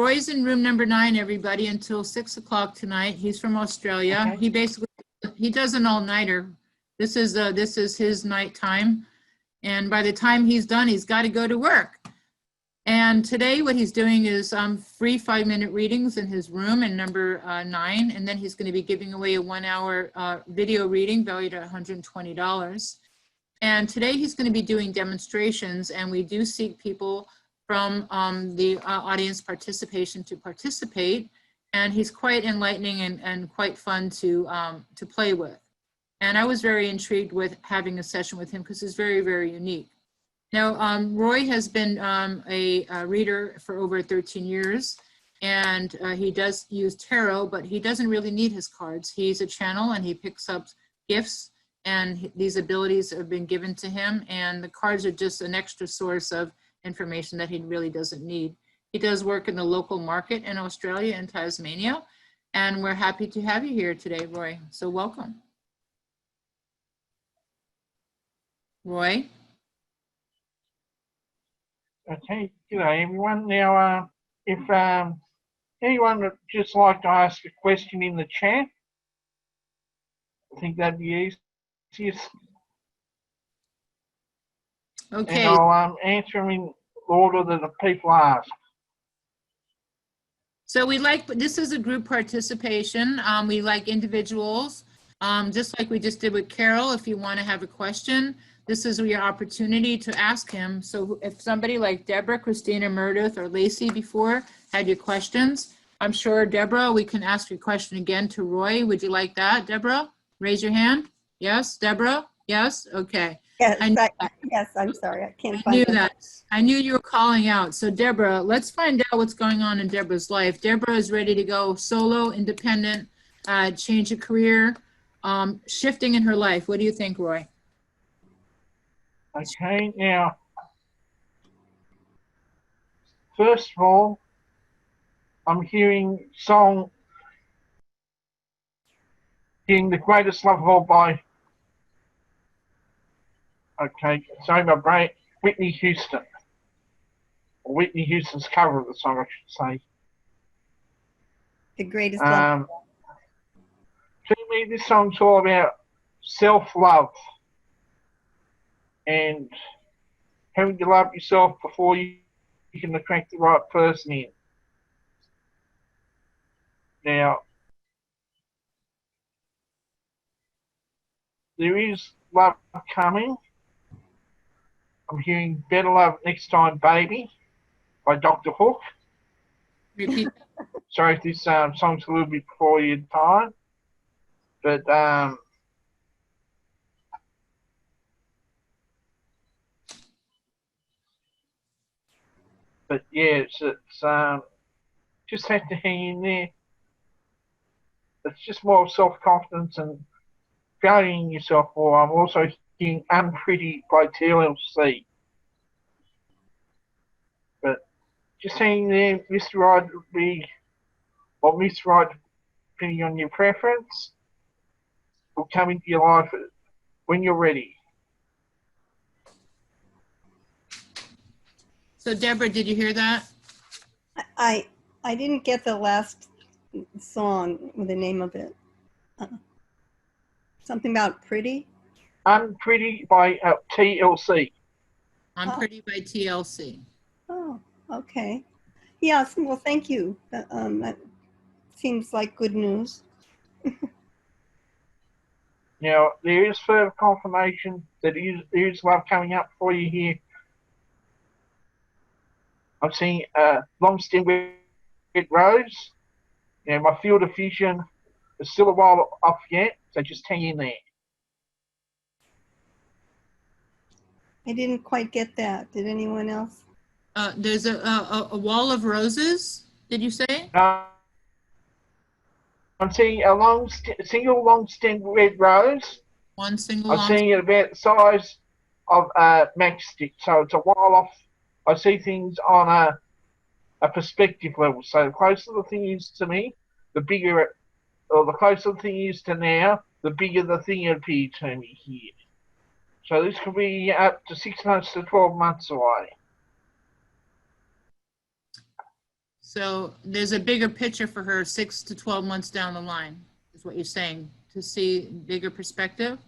Roy's in room number 9, everybody, until 6 o'clock tonight. He's from Australia. Okay. He does an all-nighter. This is his night time. And by the time he's done, he's got to go to work. And today what he's doing is free 5-minute readings in his room in number 9. And then he's going to be giving away a 1-hour video reading valued at $120. And today he's going to be doing demonstrations, and we do seek people from the audience participation to participate. And he's quite enlightening and quite fun to play with. And I was very intrigued with having a session with him because he's very, very unique. Now, Roy has been a reader for over 13 years, and he does use tarot, but he doesn't really need his cards. He's a channel, and he picks up gifts, and these abilities have been given to him, and the cards are just an extra source of information that he really doesn't need. He does work in the local market in Australia and Tasmania, and we're happy to have you here today, Roy. So welcome. Roy? Okay, g'day everyone. Now, if anyone would just like to ask a question in the chat, I think that'd be easiest. Okay. And I'll answer them in the order that the people ask. So this is a group participation. We like individuals, just like we just did with Carol. If you want to have a question, this is your opportunity to ask him. So if somebody like Deborah, Christina, Meredith, or Lacey before had your questions, I'm sure, Deborah, we can ask your question again to Roy. Would you like that, Deborah? Raise your hand. Yes, Deborah? Yes? Okay. Yes, yes, I'm sorry. I can't I knew find that. I knew you were calling out. So Deborah, let's find out what's going on in Deborah's life. Deborah is ready to go solo, independent, change a career, shifting in her life. What do you think, Roy? Okay, now, first of all, I'm hearing The Greatest Love of All by, sorry, my brain, Whitney Houston. Or Whitney Houston's cover of the song, I should say. The Greatest Love. To me, this song's all about self-love and having to love yourself before you can attract the right person in. Now, there is love coming. I'm hearing Better Love Next Time Baby by Dr. Hook. Repeat. Sorry if this song's a little bit before your time, but yeah, it's just have to hang in there. It's just more self-confidence and valuing yourself more. I'm also hearing Unpretty by TLC. But just hanging there, Mr. Right would be, or Miss Right, depending on your preference, will come into your life when you're ready. So Deborah, did you hear that? I didn't get the last song with the name of it. Something about pretty? Unpretty by TLC. Unpretty by TLC. Oh, okay. Yes, well, thank you. That seems like good news. Now, there is further confirmation that there is love coming up for you here. I'm seeing long stem red rose. Now, my field of vision is still a while off yet, so just hang in there. I didn't quite get that. Did anyone else? There's a wall of roses, did you say? I'm seeing a single long stem red rose. One single I'm long seeing it about the size of a matchstick, so it's a while off. I see things on a perspective level. So the closer the thing is to me, the bigger, or the closer the thing is to now, the bigger the thing appears to me here. So this could be up to 6 months to 12 months away. So there's a bigger picture for her 6 to 12 months down the line, is what you're saying, to see bigger perspective?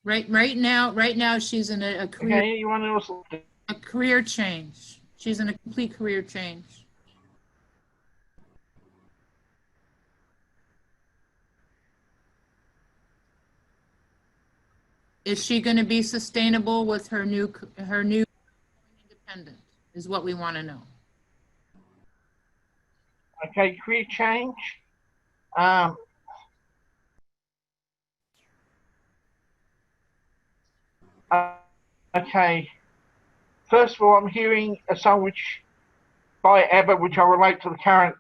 Right now she's in a career Okay, anyone else? change. She's in a complete career change. Is she going to be sustainable with her new independent, is what we want to know. Okay, career change. Um, okay. First of all, I'm hearing a song which by ABBA, which I relate to the current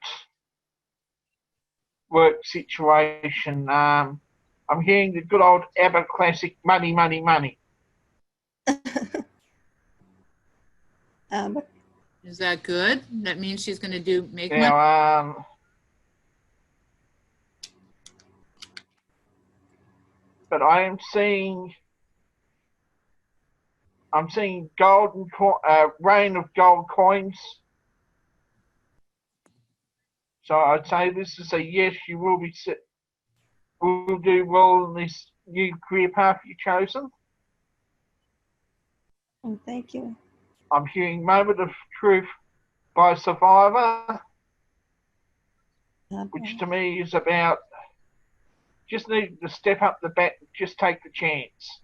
work situation. I'm hearing the good old ABBA classic, Money, Money, Money. But Is that good? That means she's going to make money? Now, but I'm seeing rain of gold coins. So I'd say this is a yes, you will do well in this new career path you've chosen. oh, thank you. I'm hearing Moment of Truth by Survivor, which to me is about just need to step up the bat, just take the chance.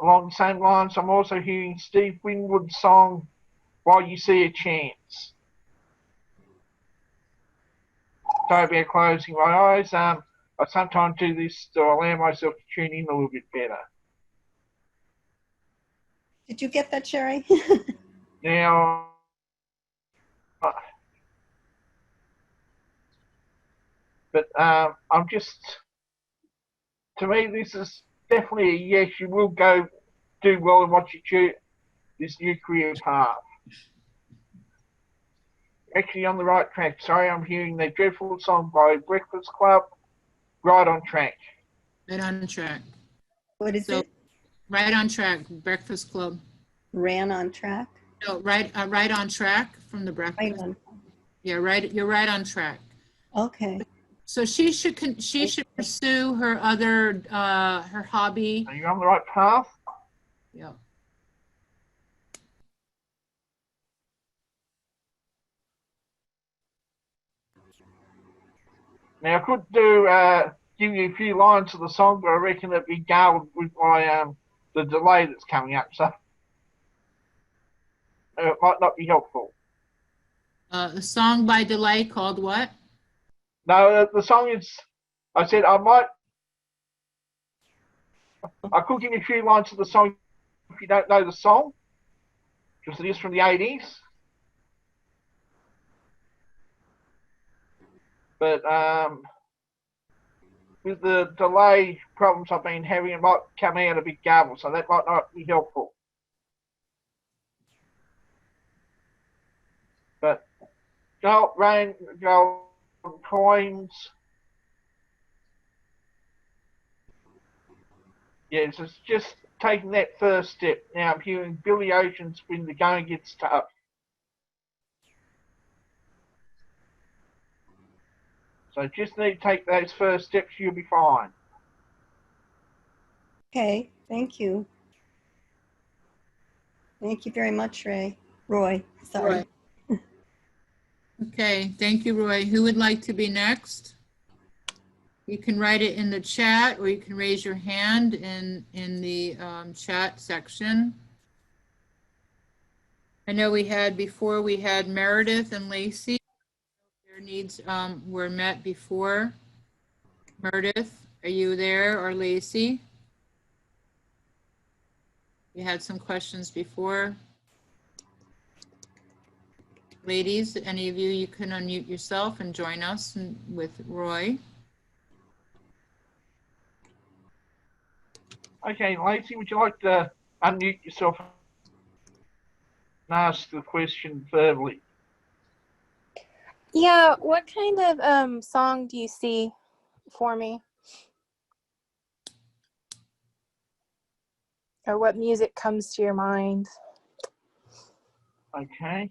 Along the same lines, I'm also hearing Steve Winwood's song, While You See a Chance. Sorry about closing my eyes. I sometimes do this to allow myself to tune in a little bit better. Did you get that, Sheri? Now, but I'm just, to me, this is definitely a yes, you will do well in what you choose, this new career path. Actually on the right track. Sorry, I'm hearing the dreadful song by Breakfast Club, Right on Track. Right on track. What is it? Right on track, Breakfast Club. Ran on track? No, right on track from the Breakfast. Right on. Yeah, right. You're right on track. Okay. So she should pursue her other her hobby. Are you on the right path? Yeah. Now I could give you a few lines of the song, but I reckon it'd be garbled with my the delay that's coming up, so it might not be helpful. A song by Delay called what? No, the song is. I said I could give you a few lines of the song if you don't know the song, because it is from the 80s. But with the delay problems I've been having, it might come out a bit garbled, so that might not be helpful. But gold coins. Yes, it's just taking that first step. Now I'm hearing Billy Ocean's When the Going Gets Tough. So just need to take those first steps, you'll be fine. Okay. Thank you. Thank you very much, Roy. Sorry. Roy. Okay, thank you, Roy. Who would like to be next? You can write it in the chat, or you can raise your hand in the chat section. I know we had Meredith and Lacey. Their needs were met before. Meredith, are you there, or Lacey? You had some questions before. Ladies, any of you can unmute yourself and join us with Roy. Okay, Lacey, would you like to unmute yourself ask the question verbally. Yeah, what kind of song do you see for me? Or what music comes to your mind? Okay.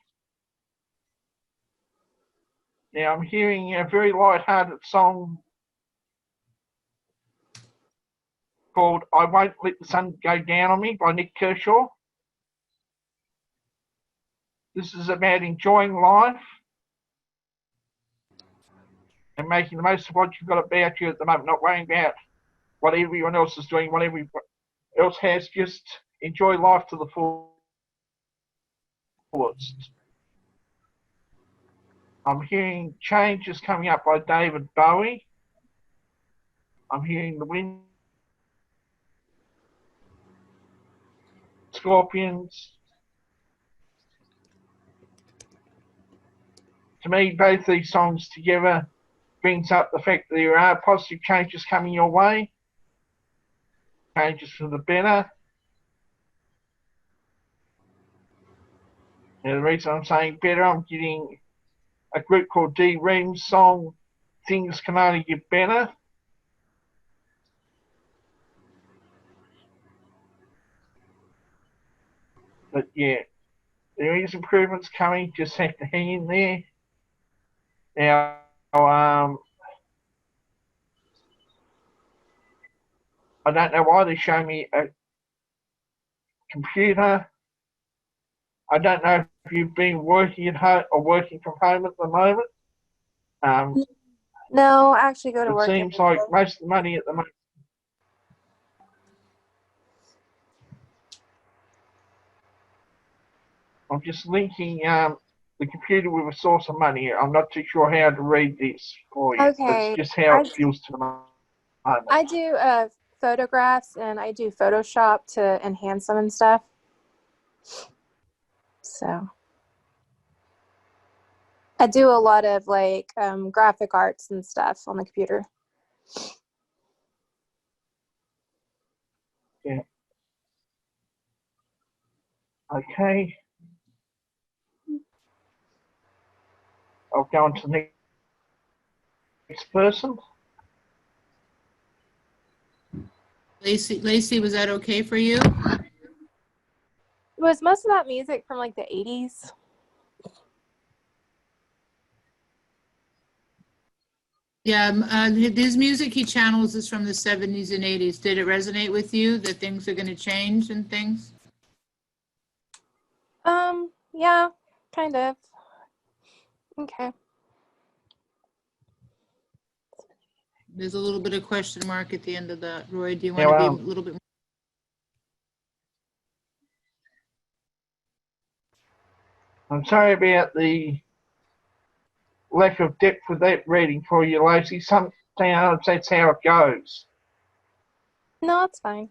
Now I'm hearing a very light-hearted song called "I Won't Let the Sun Go Down on Me" by Nick Kershaw. This is about enjoying life and making the most of what you've got about you at the moment, not worrying about what everyone else is doing, what everyone else has. Just enjoy life to the fullest. I'm hearing Changes coming up by David Bowie. I'm hearing The Wind, Scorpions. To me, both these songs together brings up the fact that there are positive changes coming your way, changes for the better. And the reason I'm saying better, I'm getting a group called D Ream's song, "Things Can Only Get Better." But yeah, there is improvements coming, just have to hang in there. Now, I don't know why they show me a computer. I don't know if you've been working at home or working from home at the moment. No, I actually go to It work. seems like most of the money at the moment. I'm just linking the computer with a source of money. I'm not too sure how to read this for you. Okay. It's just how it feels to the moment. I do photographs and I do Photoshop to enhance them and stuff. So I do a lot of like graphic arts and stuff on the computer. Yeah. Okay. I'll go on to the next person. Lacey, was that okay for you? Was most of that music from like the 80s? Yeah, his music he channels is from the 70s and 80s. Did it resonate with you that things are going to change and things? Yeah, kind of. Okay. There's a little bit of question mark at the end of that. Roy, do you want Now, to be a little bit more? I'm sorry about the lack of depth with that reading for you, Lacey. Sometimes that's how it goes. No, it's fine.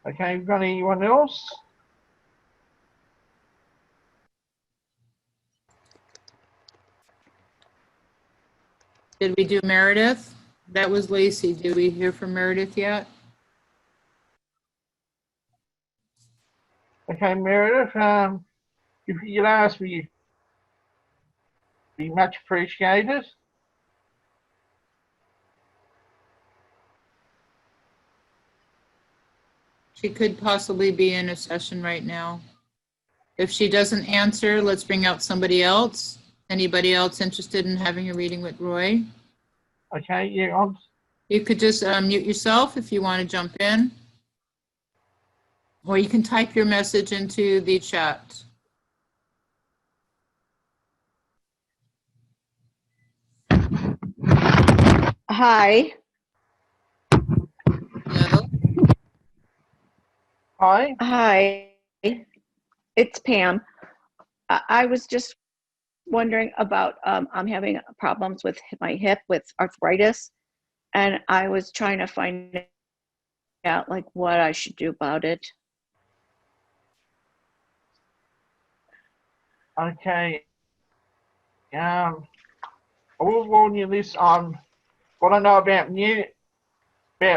Okay, got anyone else? Did we do Meredith? That was Lacey. Did we hear from Meredith yet? Okay, Meredith, if you could ask me, be much appreciated. She could possibly be in a session right now. If she doesn't answer, let's bring out somebody else. Anybody else interested in having a reading with Roy? Okay, yeah, You could just mute yourself if you want to jump in. Or you can type your message into the chat. Hi. Hello? hi. Hi. It's Pam. I was just wondering about, I'm having problems with my hip with arthritis, and I was trying to find out like what I should do about it. Okay. I will warn you this on what I know about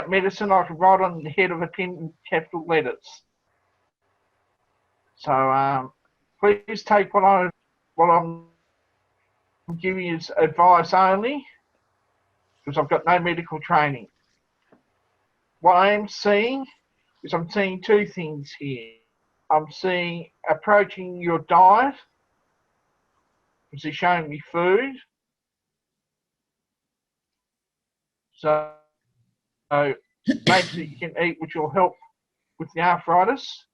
medicine. I can write on the head of a pin in capital letters. So please take what I'm giving you as advice only, because I've got no medical training. What I am seeing is I'm seeing two things here. I'm seeing approaching your diet, which is showing me food. So make sure you can eat, which will help with the arthritis.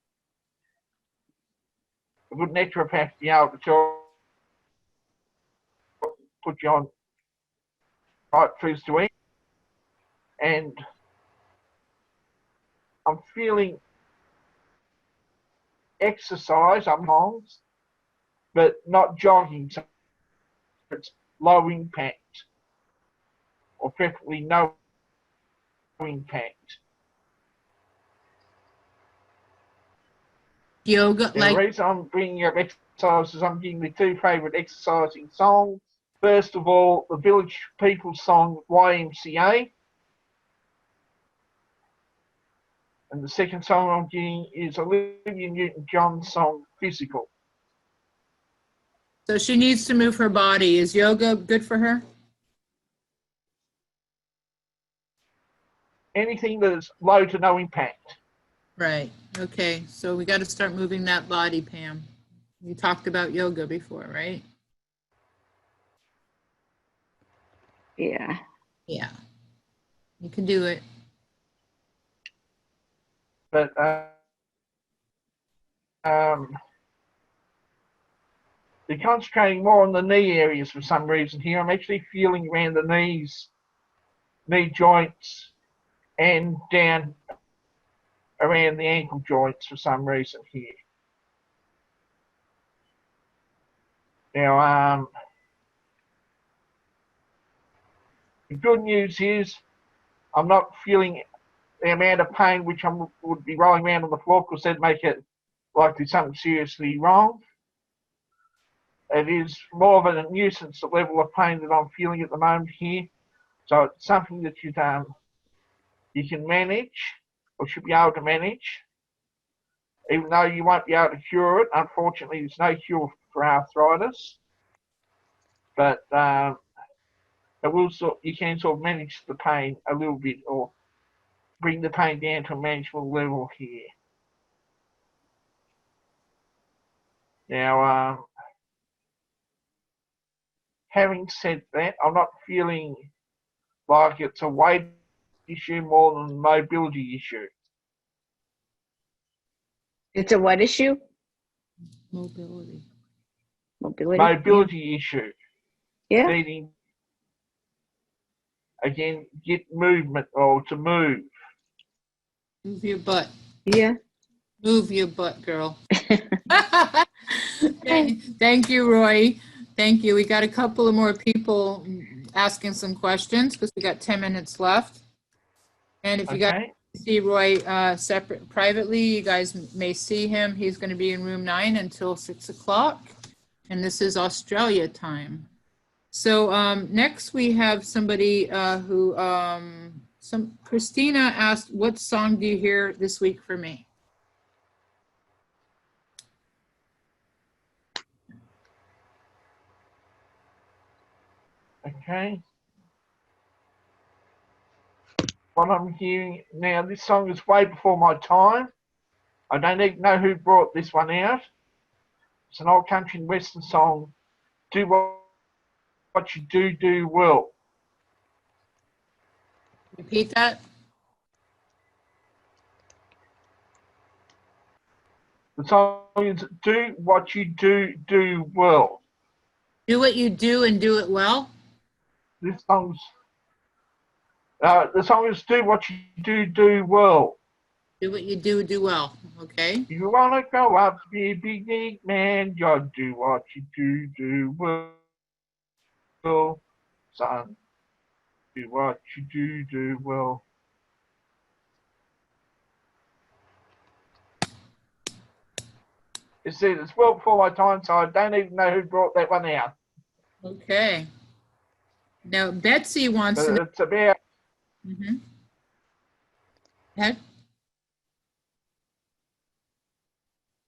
A good naturopath be able to put you on right foods to eat. And I'm feeling exercise sometimes, but not jogging, so it's low impact, or preferably no impact. Yoga, And like, the reason I'm bringing up exercise is I'm giving me two favourite exercising songs. First of all, the Village People song YMCA. And the second song I'm giving is Olivia Newton-John's song Physical. so she needs to move her body. Is yoga good for her? Anything that is low to no impact. Right. Okay. So we got to start moving that body, Pam. We talked about yoga before, right? Yeah. Yeah. You can do it. But you're concentrating more on the knee areas for some reason here. I'm actually feeling around the knees, knee joints, and down around the ankle joints for some reason here. Now, the good news is I'm not feeling the amount of pain which I would be rolling around on the floor, because that'd make it like there's something seriously wrong. It is more of a nuisance, the level of pain that I'm feeling at the moment here. So it's something that you can manage, or should be able to manage, even though you won't be able to cure it. Unfortunately, there's no cure for arthritis, but you can sort of manage the pain a little bit, or bring the pain down to a manageable level here. Now, having said that, I'm not feeling like it's a weight issue more than a mobility issue. It's a what issue? Mobility. Mobility. Mobility issue. Yeah. Needing, again, get movement, or to move. Move your butt. Yeah. Move your butt, girl. Thank you, Roy. Thank you. We got a couple of more people asking some questions, because we got 10 minutes left. And if you guys Okay. see Roy separate privately, you guys may see him. He's going to be in room 9 until 6 o'clock. And this is Australia time. So next we have somebody who, Christina asked, what song do you hear this week for me? Okay. What I'm hearing now, this song is way before my time. I don't even know who brought this one out. It's an old country and western song. Do what you do well. Repeat that. The song is Do What You Do Well. Do what you do and do it well. This song's the song is Do What You Do Well. Do what you do well. Okay. If you wanna grow up to be a big man, you gotta do what you do well. Son, do what you do well. You see, it's well before my time, so I don't even know who brought that one out. Okay. Now Betsy wants to know. It's about Mhm. Head.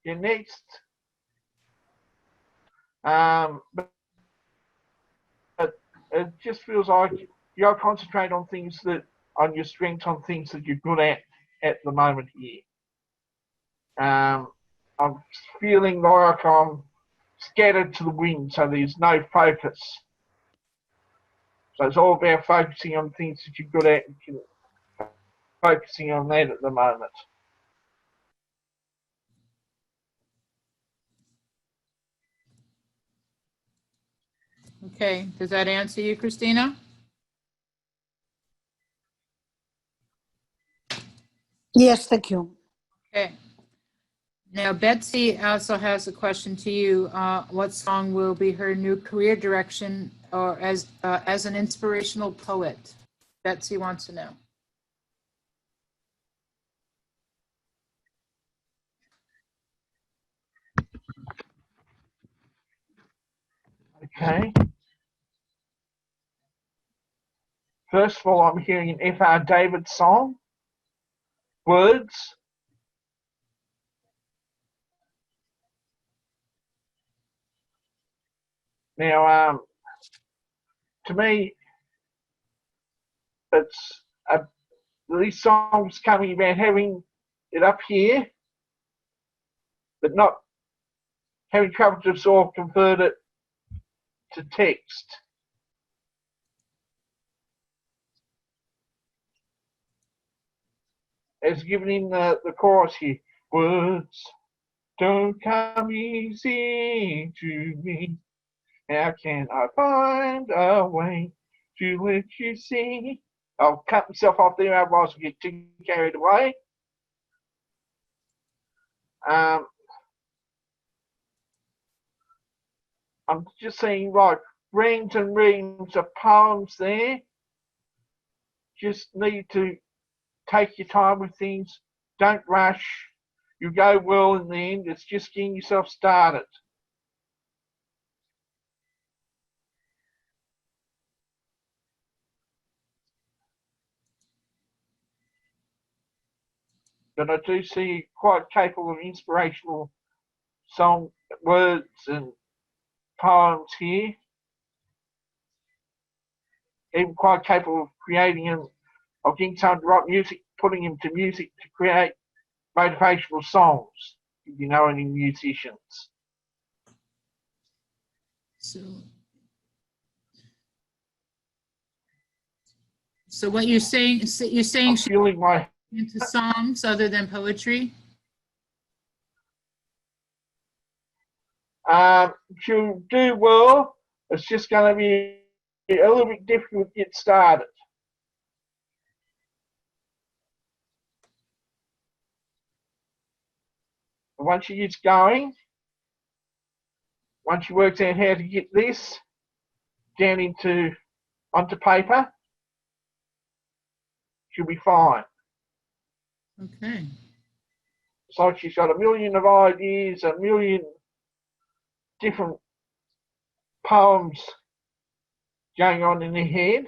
your next. But it just feels like you got to concentrate on things that, on your strengths, on things that you're good at the moment here. I'm feeling like I'm scattered to the wind, so there's no focus. So it's all about focusing on things that you're good at and focusing on that at the moment. Okay. Does that answer you, Christina? Yes, thank you. Okay. Now Betsy also has a question to you. What song will be her new career direction, or as an inspirational poet? Betsy wants to know. Okay. First of all, I'm hearing an F.R. David song. Words. Now, to me, it's these songs coming about having it up here, but not having trouble to sort of convert it to text. As given in the chorus here, words don't come easy to me. How can I find a way to let you see? I'll cut myself off there, otherwise I'll get too carried away. I'm just seeing like reams and reams of poems there. Just need to take your time with things. Don't rush. You go well in the end. It's just getting yourself started. But I do see you quite capable of inspirational song words and poems here. Even quite capable of creating them, of getting someone to write music, putting them to music to create motivational songs, if you know any musicians. So what you're saying, you're saying I'm she's feeling my into songs other than poetry? she'll do well. It's just going to be a little bit difficult to get started. But once she gets going, once she works out how to get this down onto paper, she'll be fine. Okay. It's like she's got a million of ideas, a million different poems going on in her head.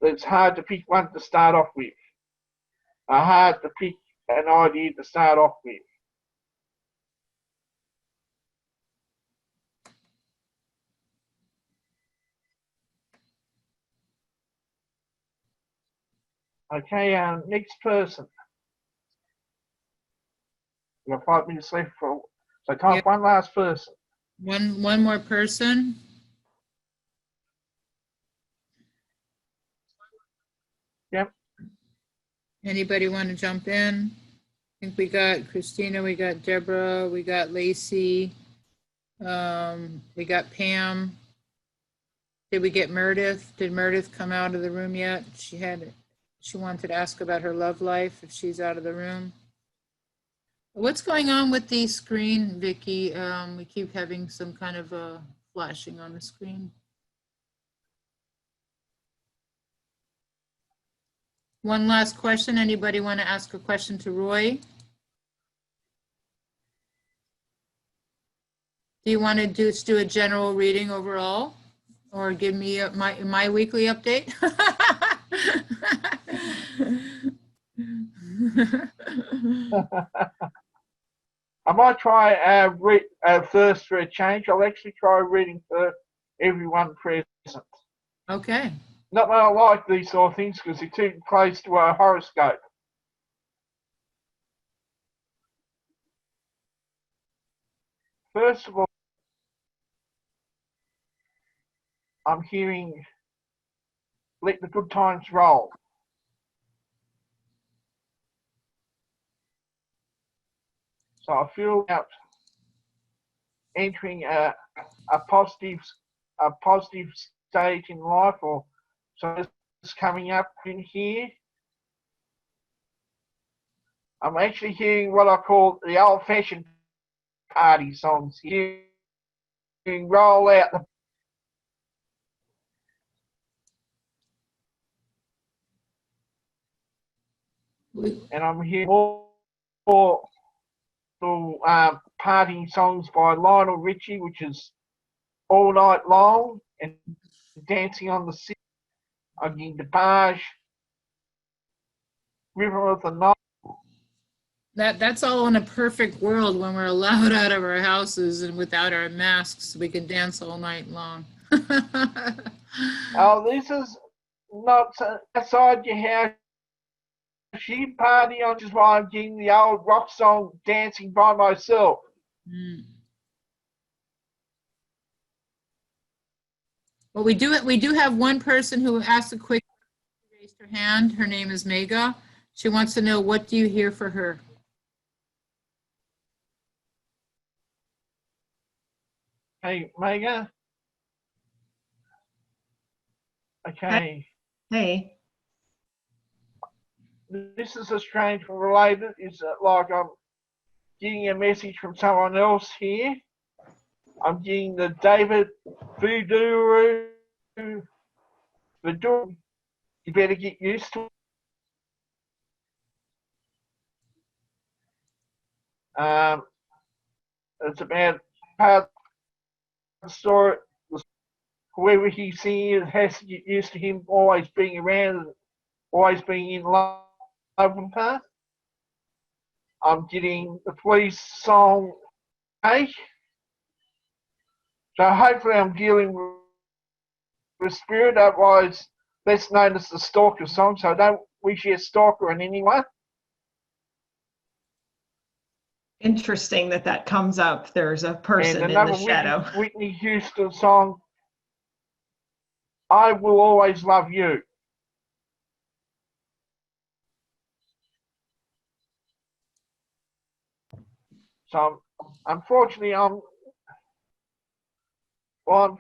But it's hard to pick one to start off with. Hard to pick an idea to start off with. Okay, next person. We've got 5 minutes left for, so time Yep. for one last person. One more person. Yep. Anybody want to jump in? I think we got Christina, we got Deborah, we got Lacey, we got Pam. Did we get Meredith? Did Meredith come out of the room yet? She wanted to ask about her love life, if she's out of the room. What's going on with the screen, Vicky? We keep having some kind of flashing on the screen. One last question. Anybody want to ask a question to Roy? Do you want to just do a general reading overall? Or give me my weekly update? I might try first for a change. I'll actually try reading for everyone present. Okay. Not that I like these sort of things because they're too close to a horoscope. First of all, I'm hearing "Let the Good Times Roll." So I feel about entering a positive stage in life, or so it's coming up in here. I'm actually hearing what I call the old-fashioned party songs. Hearing "Roll Out the..." And I'm hearing more party songs by Lionel Richie, which is "All Night Long" and "Dancing on the Sea." I'm getting the Barge, "River of the Night." That's all in a perfect world when we're allowed out of our houses and without our masks, we can dance all night long. Oh, this is not outside your house. She party on just while I'm getting the old rock song "Dancing by Myself." Mm. Well, we do have one person who asked a quick, raised her hand. Her name is Mega. She wants to know, what do you hear for her? Hey, Mega. Okay. Hey, This is a strange related. Is like I'm getting a message from someone else here. I'm getting the David Voodoo. You better get used to it. It's about part of the story. Whoever he's seeing has to get used to him always being around, always being in love with her. I'm getting the police song "Hey." So hopefully I'm dealing with spirit, otherwise that's known as the stalker song, so don't wish you a stalker on anyone. interesting that comes up. There's a person And in the another shadow. Whitney Houston song, "I Will Always Love You." So unfortunately I'm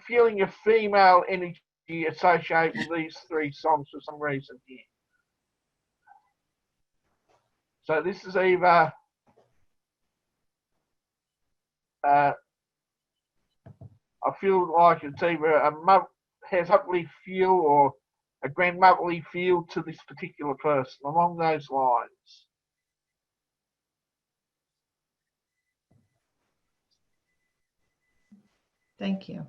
feeling a female energy associated with these three songs for some reason here. So this is either I feel like it's either has motherly feel or a grandmotherly feel to this particular person, along those lines. Thank you.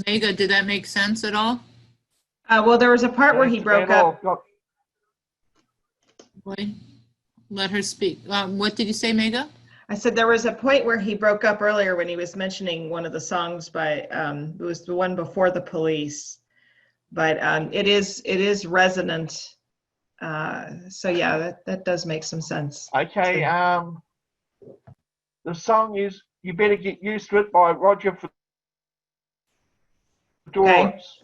Mega, did that make sense at all? Well, there was a part where he broke up. Boy, let her speak. What did you say, Mega? I said there was a point where he broke up earlier when he was mentioning one of the songs by, it was the one before the police, but it is resonant. So yeah, that does make some sense. Okay, the song is "You Better Get Used to It" by Roger Fedorowicz.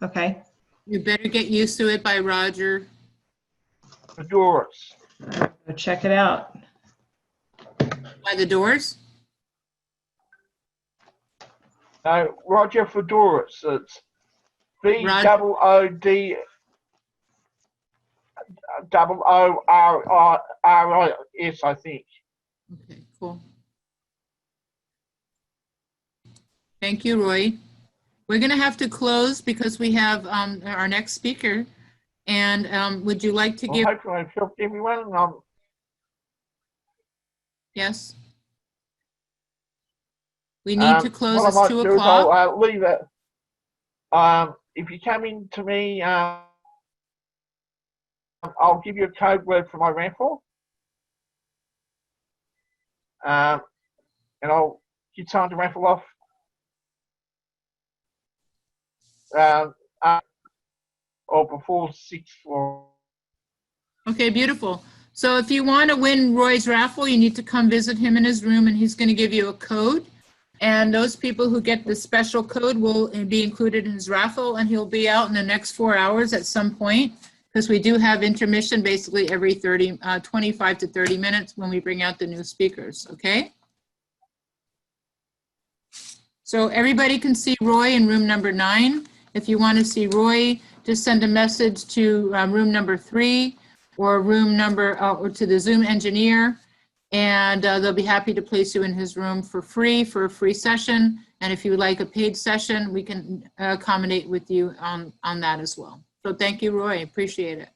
Okay. You Better Get Used to It by Roger. Fedorowicz. Go check it out. By the Doors? No, Roger Fedorowicz. It's VOODOORORIS, I think. Okay, cool. Thank you, Roy. We're going to have to close because we have our next speaker. And would you like to Well, give? hopefully I've helped everyone. Yes. We need to close what I at might 2 do is o'clock. I'll leave it. If you come in to me, I'll give you a code word for my raffle. And I'll get time to raffle off. Or before 6 or. Okay, beautiful. So if you want to win Roy's raffle, you need to come visit him in his room, and he's going to give you a code. And those people who get the special code will be included in his raffle, and he'll be out in the next 4 hours at some point, because we do have intermission basically every 25 to 30 minutes when we bring out the new speakers, okay? So everybody can see Roy in room number 9. If you want to see Roy, just send a message to room number 3 or room number, or to the Zoom engineer, and they'll be happy to place you in his room for free for a free session. And if you would like a paid session, we can accommodate with you on that as well. So thank you, Roy. Appreciate it.